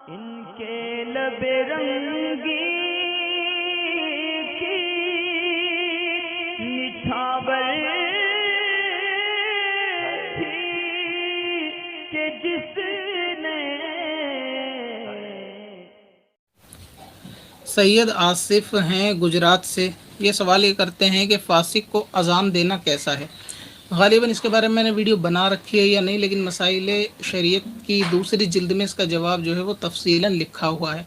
ان کے لب رنگی کی نچھاور تھی کہ جس نے سید آصف ہیں گجرات سے، یہ سوال یہ کرتے ہیں کہ فاسق کو اذان دینا کیسا ہے؟ غالباً اس کے بارے میں نے ویڈیو بنا رکھی ہے یا نہیں، لیکن مسائل شریعت کی دوسری جلد میں اس کا جواب جو ہے وہ تفصیلاً لکھا ہوا ہے۔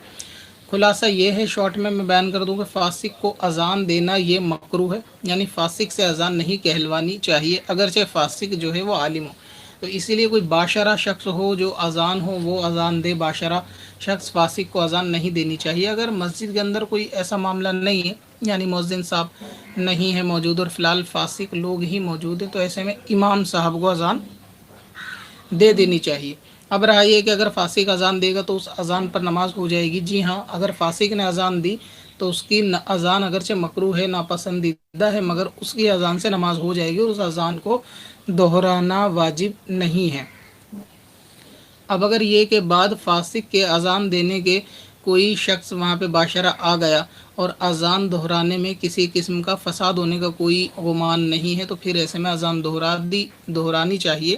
خلاصہ یہ ہے، شارٹ میں بیان کر دوں کہ فاسق کو اذان دینا یہ مکروہ ہے، یعنی فاسق سے اذان نہیں کہلوانی چاہیے، اگرچہ فاسق جو ہے وہ عالم ہو۔ تو اسی لیے کوئی باشرہ شخص ہو جو اذان ہو وہ اذان دے، باشرہ شخص فاسق کو اذان نہیں دینی چاہیے۔ اگر مسجد کے اندر کوئی ایسا معاملہ نہیں ہے، یعنی مؤذن صاحب نہیں ہے موجود اور فی الحال فاسق لوگ ہی موجود ہیں، تو ایسے میں امام صاحب کو اذان دے دینی چاہیے۔ اب رہا یہ کہ اگر فاسق اذان دے گا تو اس اذان پر نماز ہو جائے گی۔ جی ہاں، اگر فاسق نے اذان دی تو اس کی اذان اگرچہ مکروہ ہے، ناپسندیدہ ہے، مگر اس کی اذان سے نماز ہو جائے گی اور اس اذان کو دہرانا واجب نہیں ہے۔ اب اگر یہ کہ بعد فاسق کے اذان دینے کے کوئی شخص وہاں پہ باشرہ آ گیا اور اذان دہرانے میں کسی قسم کا فساد ہونے کا کوئی گمان نہیں ہے، تو پھر ایسے میں اذان دہرانی چاہیے،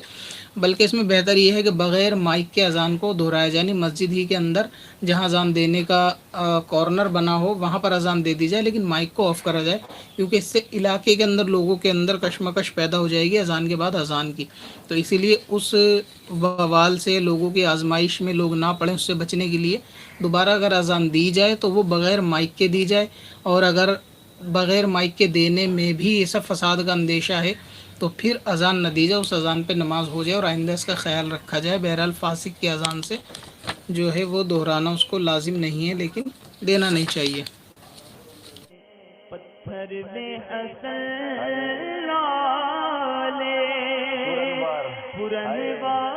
بلکہ اس میں بہتر یہ ہے کہ بغیر مائک کے اذان کو دہرایا جائے، یعنی مسجد ہی کے اندر جہاں اذان دینے کا کارنر بنا ہو وہاں پر اذان دے دی جائے، لیکن مائک کو آف کرا جائے، کیونکہ اس سے علاقے کے اندر لوگوں کے اندر کشمکش پیدا ہو جائے گی اذان کے بعد اذان کی۔ تو اسی لیے اس بوال سے لوگوں کی آزمائش میں لوگ نہ پڑیں، اس سے بچنے کے لیے دوبارہ اگر اذان دی جائے تو وہ بغیر مائک کے دی جائے، اور اگر بغیر مائک کے دینے میں بھی یہ سب فساد کا اندیشہ ہے تو پھر اذان نہ دی جائے، اس اذان پہ نماز ہو جائے اور آئندہ اس کا خیال رکھا جائے۔ بہرحال فاسق کی اذان سے جو ہے وہ دہرانا اس کو لازم نہیں ہے، لیکن دینا نہیں چاہیے۔ پتھر میں حسن لالے پرنوار